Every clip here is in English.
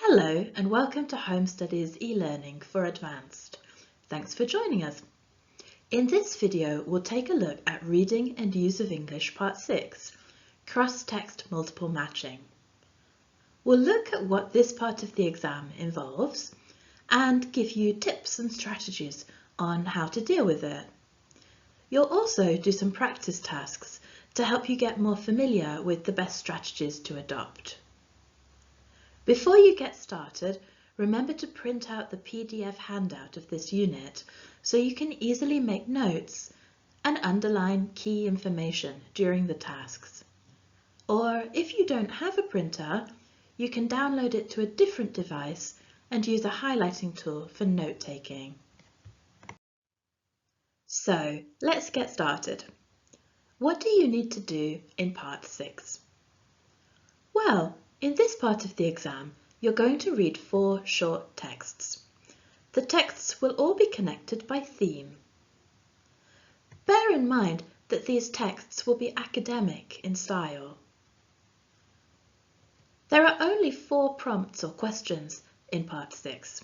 Hello and welcome to Home Studies e-learning for Advanced. Thanks for joining us. In this video, we'll take a look at Reading and Use of English Part 6, Cross-Text Multiple Matching. We'll look at what this part of the exam involves and give you tips and strategies on how to deal with it. You'll also do some practice tasks to help you get more familiar with the best strategies to adopt. Before you get started, remember to print out the PDF handout of this unit so you can easily make notes and underline key information during the tasks. Or if you don't have a printer, you can download it to a different device and use a highlighting tool for note-taking. So let's get started. What do you need to do in Part 6? Well, in this part of the exam, you're going to read 4 short texts. The texts will all be connected by theme. Bear in mind that these texts will be academic in style. There are only 4 prompts or questions in Part 6.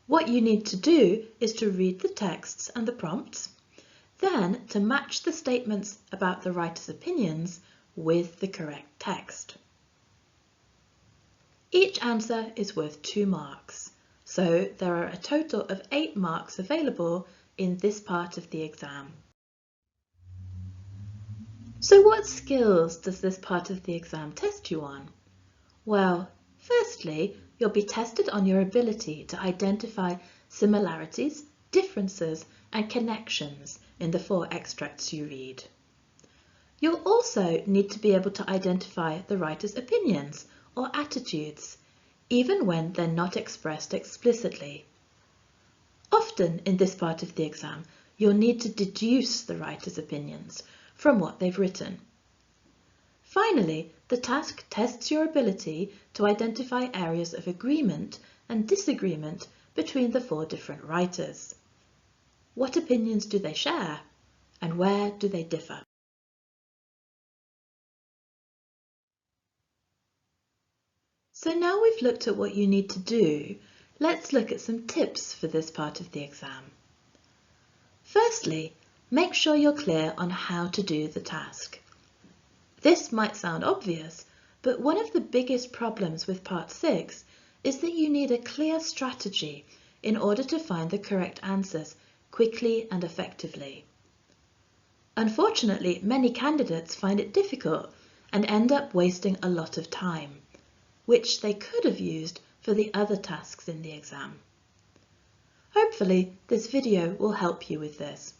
What you need to do is to read the texts and the prompts, then to match the statements about the writer's opinions with the correct text. Each answer is worth 2 marks, so there are a total of 8 marks available in this part of the exam. So what skills does this part of the exam test you on? Well, firstly, you'll be tested on your ability to identify similarities, differences, and connections in the 4 extracts you read. You'll also need to be able to identify the writer's opinions or attitudes, even when they're not expressed explicitly. Often in this part of the exam, you'll need to deduce the writer's opinions from what they've written. Finally, the task tests your ability to identify areas of agreement and disagreement between the 4 different writers. What opinions do they share, and where do they differ? So now we've looked at what you need to do, let's look at some tips for this part of the exam. Firstly, make sure you're clear on how to do the task. This might sound obvious, but one of the biggest problems with Part 6 is that you need a clear strategy in order to find the correct answers quickly and effectively. Unfortunately, many candidates find it difficult and end up wasting a lot of time, which they could have used for the other tasks in the exam. Hopefully, this video will help you with this.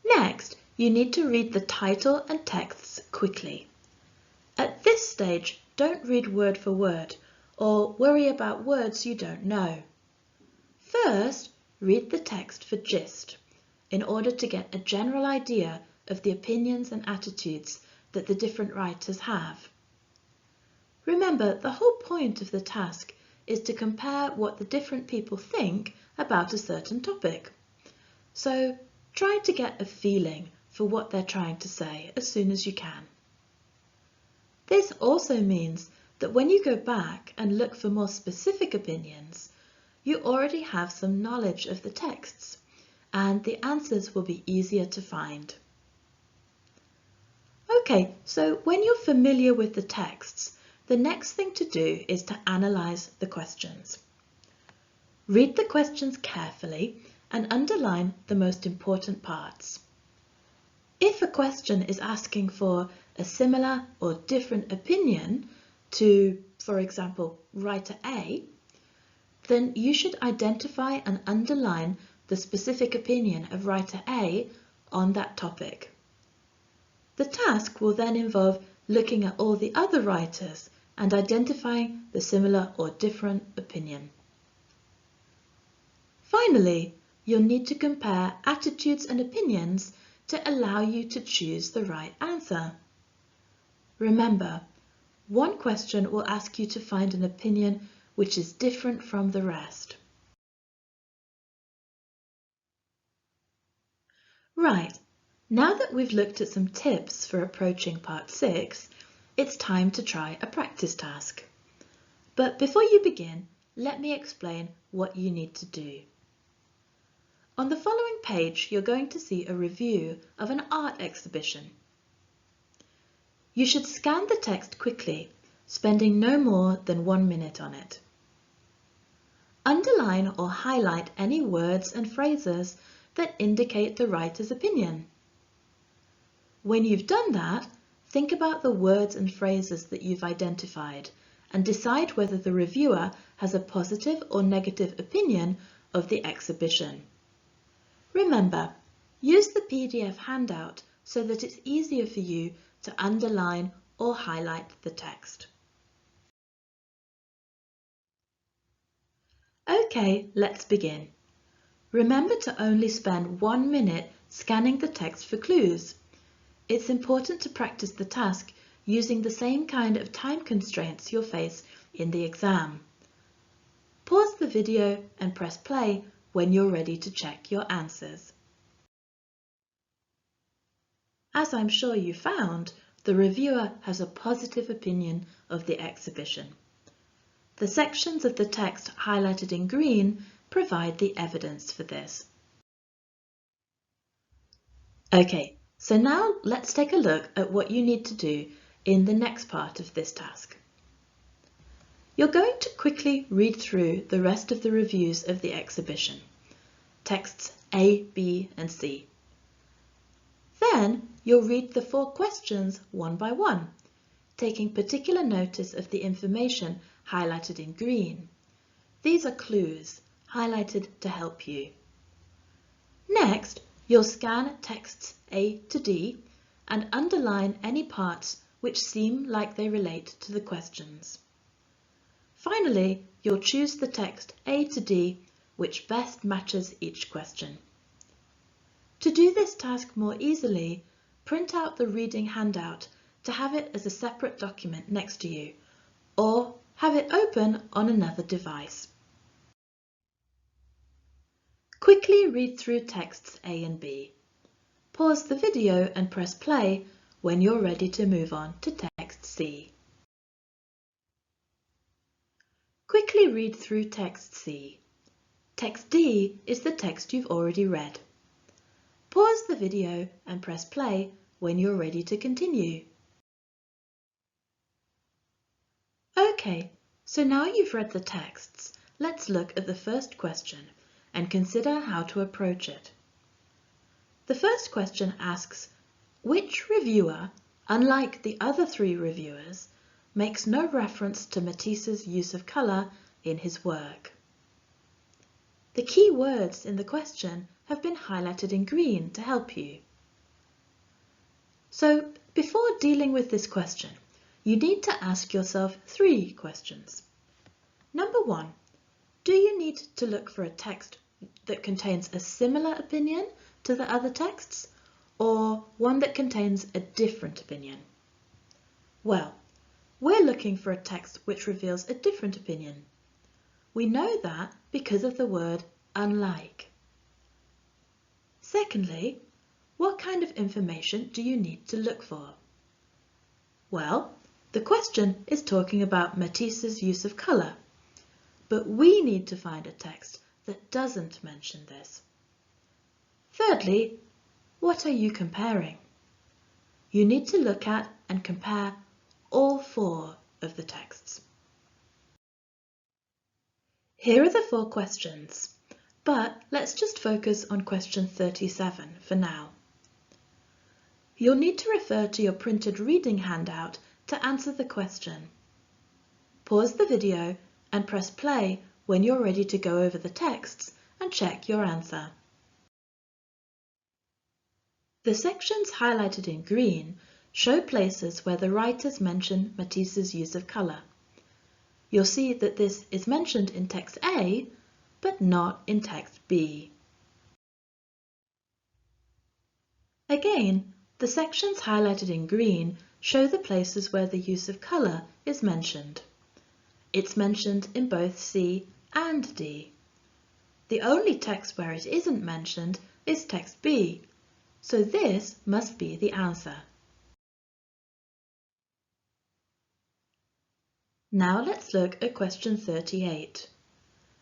Next, you need to read the title and texts quickly. At this stage, don't read word for word or worry about words you don't know. First, read the text for gist in order to get a general idea of the opinions and attitudes that the different writers have. Remember, the whole point of the task is to compare what the different people think about a certain topic. So try to get a feeling for what they're trying to say as soon as you can. This also means that when you go back and look for more specific opinions, you already have some knowledge of the texts, and the answers will be easier to find. Okay, so when you're familiar with the texts, the next thing to do is to analyse the questions. Read the questions carefully and underline the most important parts. If a question is asking for a similar or different opinion to, for example, writer A, then you should identify and underline the specific opinion of writer A on that topic. The task will then involve looking at all the other writers and identifying the similar or different opinion. Finally, you'll need to compare attitudes and opinions to allow you to choose the right answer. Remember, one question will ask you to find an opinion which is different from the rest. Right, now that we've looked at some tips for approaching Part 6, it's time to try a practice task. But before you begin, let me explain what you need to do. On the following page, you're going to see a review of an art exhibition. You should scan the text quickly, spending no more than 1 minute on it. Underline or highlight any words and phrases that indicate the writer's opinion. When you've done that, think about the words and phrases that you've identified and decide whether the reviewer has a positive or negative opinion of the exhibition. Remember, use the PDF handout so that it's easier for you to underline or highlight the text. Okay, let's begin. Remember to only spend 1 minute scanning the text for clues. It's important to practice the task using the same kind of time constraints you'll face in the exam. Pause the video and press play when you're ready to check your answers. As I'm sure you found, the reviewer has a positive opinion of the exhibition. The sections of the text highlighted in green provide the evidence for this. Okay, so now let's take a look at what you need to do in the next part of this task. You're going to quickly read through the rest of the reviews of the exhibition, texts A, B, and C. Then you'll read the 4 questions one by one, taking particular notice of the information highlighted in green. These are clues, highlighted to help you. Next, you'll scan texts A to D and underline any parts which seem like they relate to the questions. Finally, you'll choose the text A to D which best matches each question. To do this task more easily, print out the reading handout to have it as a separate document next to you, or have it open on another device. Quickly read through texts A and B. Pause the video and press play when you're ready to move on to text C. Quickly read through text C. Text D is the text you've already read. Pause the video and press play when you're ready to continue. Okay, so now you've read the texts, let's look at the first question and consider how to approach it. The first question asks, which reviewer, unlike the other 3 reviewers, makes no reference to Matisse's use of colour in his work? The key words in the question have been highlighted in green to help you. So, before dealing with this question, you need to ask yourself 3 questions. Number 1, do you need to look for a text that contains a similar opinion to the other texts, or one that contains a different opinion? Well, we're looking for a text which reveals a different opinion. We know that because of the word unlike. Secondly, what kind of information do you need to look for? Well, the question is talking about Matisse's use of colour, but we need to find a text that doesn't mention this. Thirdly, what are you comparing? You need to look at and compare all 4 of the texts. Here are the 4 questions, but let's just focus on question 37 for now. You'll need to refer to your printed reading handout to answer the question. Pause the video and press play when you're ready to go over the texts and check your answer. The sections highlighted in green show places where the writers mention Matisse's use of colour. You'll see that this is mentioned in text A, but not in text B. Again, the sections highlighted in green show the places where the use of colour is mentioned. It's mentioned in both C and D. The only text where it isn't mentioned is text B, so this must be the answer. Now let's look at question 38.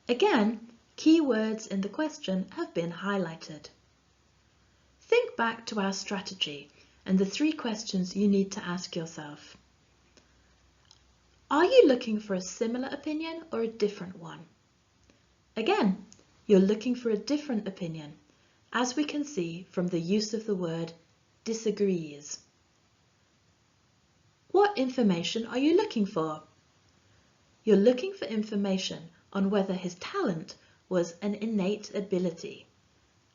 Again, key words in the question have been highlighted. Think back to our strategy and the 3 questions you need to ask yourself. Are you looking for a similar opinion or a different one? Again, you're looking for a different opinion, as we can see from the use of the word disagrees. What information are you looking for? You're looking for information on whether his talent was an innate ability,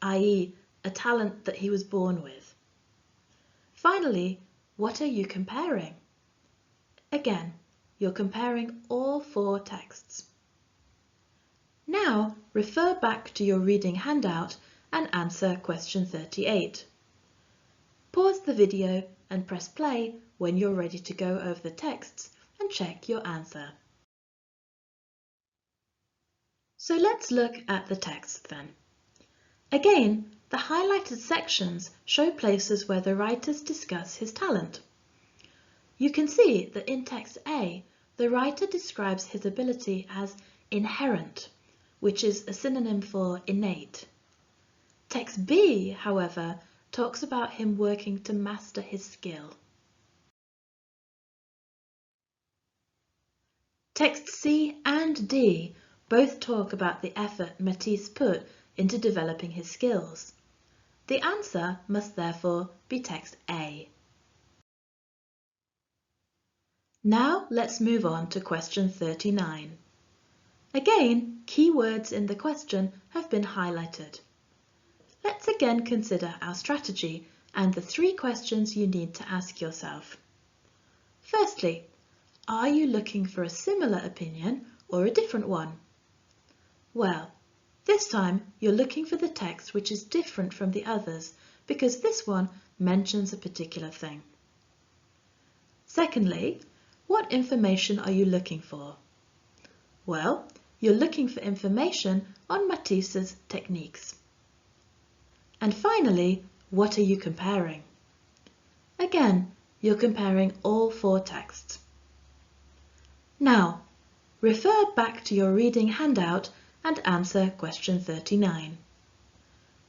i.e., a talent that he was born with. Finally, what are you comparing? Again, you're comparing all 4 texts. Now, refer back to your reading handout and answer question 38. Pause the video and press play when you're ready to go over the texts and check your answer. So let's look at the text then. Again, the highlighted sections show places where the writers discuss his talent. You can see that in text A, the writer describes his ability as inherent, which is a synonym for innate. Text B, however, talks about him working to master his skill. Text C and D both talk about the effort Matisse put into developing his skills. The answer must therefore be text A. Now let's move on to question 39. Again, key words in the question have been highlighted. Let's again consider our strategy and the 3 questions you need to ask yourself. Firstly, are you looking for a similar opinion or a different one? Well, this time you're looking for the text which is different from the others because this one mentions a particular thing. Secondly, what information are you looking for? Well, you're looking for information on Matisse's techniques. And finally, what are you comparing? Again, you're comparing all 4 texts. Now, refer back to your reading handout and answer question 39.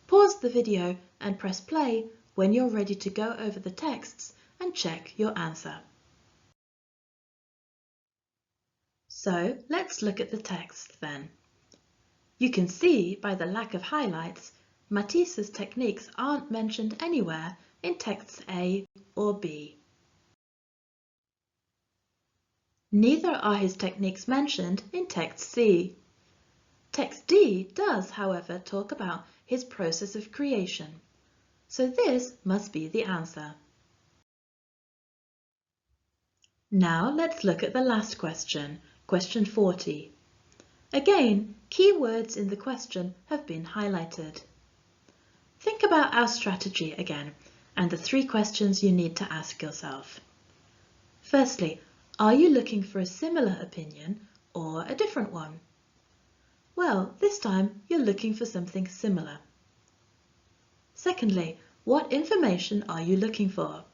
Pause the video and press play when you're ready to go over the texts and check your answer. So let's look at the text then. You can see by the lack of highlights, Matisse's techniques aren't mentioned anywhere in texts A or B. Neither are his techniques mentioned in text C. Text D does, however, talk about his process of creation, so this must be the answer. Now let's look at the last question, question 40. Again, key words in the question have been highlighted. Think about our strategy again and the 3 questions you need to ask yourself. Firstly, are you looking for a similar opinion or a different one? Well, this time you're looking for something similar. Secondly, what information are you looking for?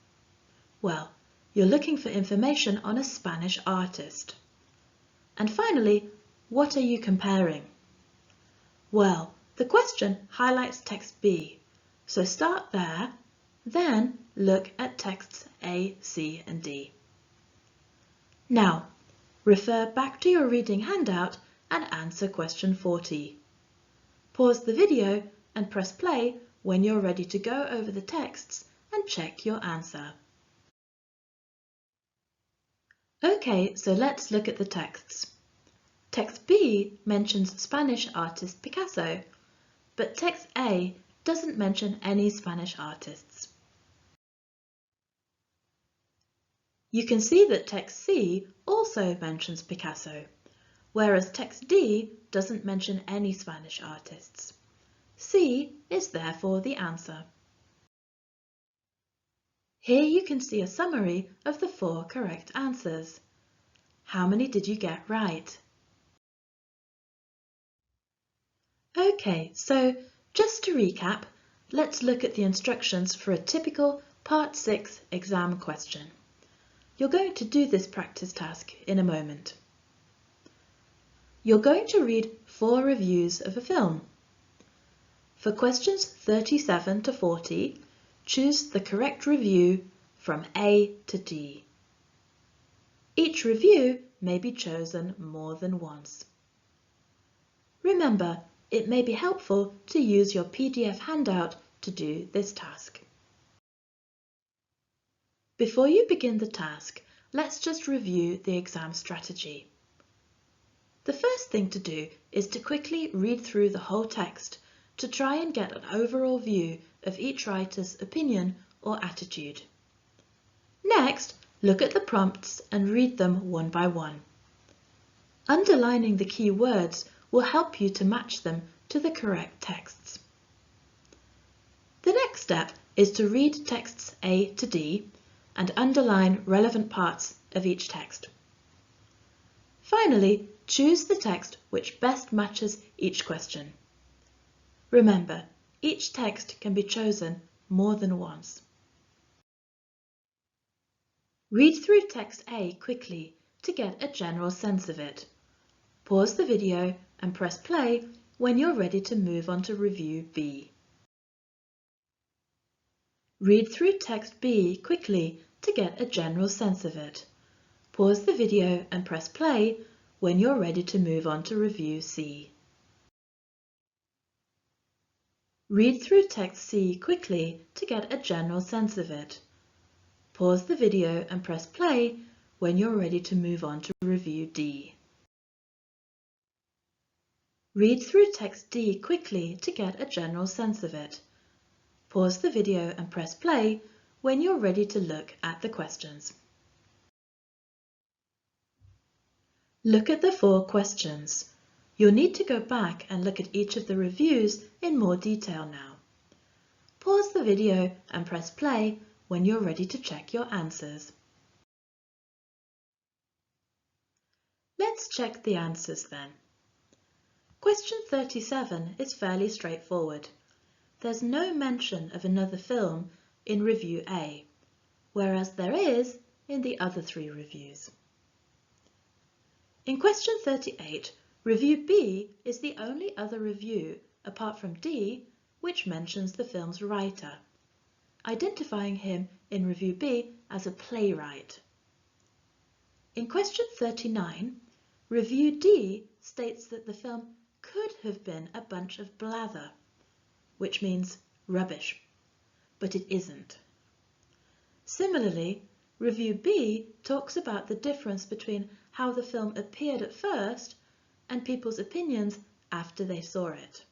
Well, you're looking for information on a Spanish artist. And finally, what are you comparing? Well, the question highlights text B, so start there, then look at texts A, C and D. Now, refer back to your reading handout and answer question 40. Pause the video and press play when you're ready to go over the texts and check your answer. Okay, so let's look at the texts. Text B mentions Spanish artist Picasso, but text A doesn't mention any Spanish artists. You can see that text C also mentions Picasso, whereas text D doesn't mention any Spanish artists. C is therefore the answer. Here you can see a summary of the 4 correct answers. How many did you get right? Okay, so just to recap, let's look at the instructions for a typical Part 6 exam question. You're going to do this practice task in a moment. You're going to read 4 reviews of a film. For questions 37 to 40, choose the correct review from A to D. Each review may be chosen more than once. Remember, it may be helpful to use your PDF handout to do this task. Before you begin the task, let's just review the exam strategy. The first thing to do is to quickly read through the whole text to try and get an overall view of each writer's opinion or attitude. Next, look at the prompts and read them one by one. Underlining the key words will help you to match them to the correct texts. The next step is to read texts A to D and underline relevant parts of each text. Finally, choose the text which best matches each question. Remember, each text can be chosen more than once. Read through text A quickly to get a general sense of it. Pause the video and press play when you're ready to move on to review B. Read through text B quickly to get a general sense of it. Pause the video and press play when you're ready to move on to review C. Read through text C quickly to get a general sense of it. Pause the video and press play when you're ready to move on to review D. Read through text D quickly to get a general sense of it. Pause the video and press play when you're ready to look at the questions. Look at the 4 questions. You'll need to go back and look at each of the reviews in more detail now. Pause the video and press play when you're ready to check your answers. Let's check the answers then. Question 37 is fairly straightforward. There's no mention of another film in review A, whereas there is in the other 3 reviews. In question 38, review B is the only other review, apart from D, which mentions the film's writer, identifying him in review B as a playwright. In question 39, review D states that the film could have been a bunch of blather, which means rubbish, but it isn't. Similarly, review B talks about the difference between how the film appeared at first and people's opinions after they saw it.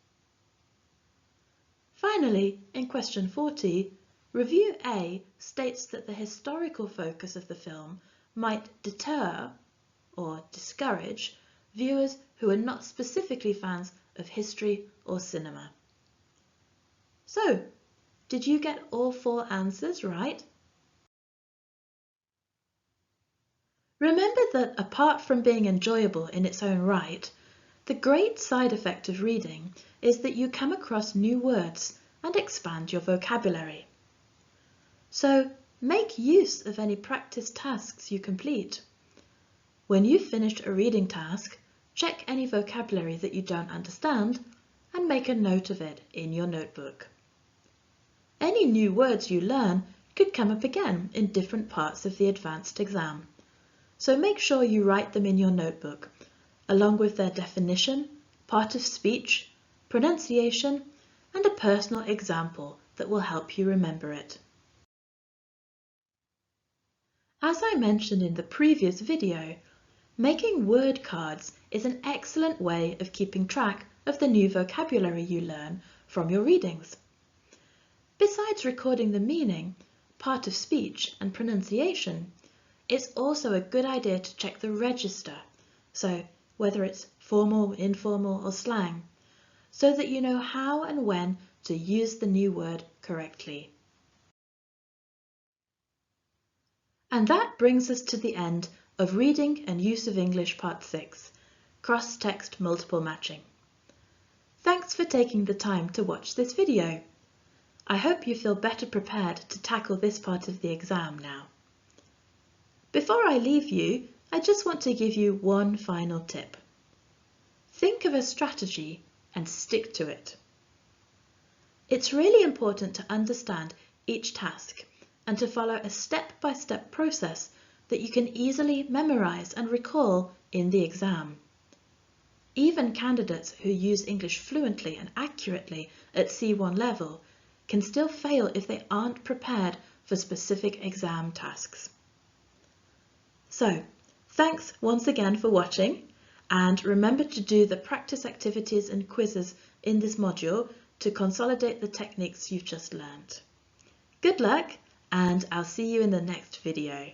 Finally, in question 40, review A states that the historical focus of the film might deter or discourage viewers who are not specifically fans of history or cinema. So, did you get all 4 answers right? Remember that apart from being enjoyable in its own right, the great side effect of reading is that you come across new words and expand your vocabulary. So, make use of any practice tasks you complete. When you've finished a reading task, check any vocabulary that you don't understand and make a note of it in your notebook. Any new words you learn could come up again in different parts of the advanced exam, so make sure you write them in your notebook, along with their definition, part of speech, pronunciation, and a personal example that will help you remember it. As I mentioned in the previous video, making word cards is an excellent way of keeping track of the new vocabulary you learn from your readings. Besides recording the meaning, part of speech and pronunciation, it's also a good idea to check the register, so whether it's formal, informal or slang, so that you know how and when to use the new word correctly. And that brings us to the end of Reading and Use of English Part 6, Cross-Text Multiple Matching. Thanks for taking the time to watch this video. I hope you feel better prepared to tackle this part of the exam now. Before I leave you, I just want to give you one final tip. Think of a strategy and stick to it. It's really important to understand each task and to follow a step-by-step process that you can easily memorize and recall in the exam. Even candidates who use English fluently and accurately at C1 level can still fail if they aren't prepared for specific exam tasks. So, thanks once again for watching, and remember to do the practice activities and quizzes in this module to consolidate the techniques you've just learned. Good luck, and I'll see you in the next video.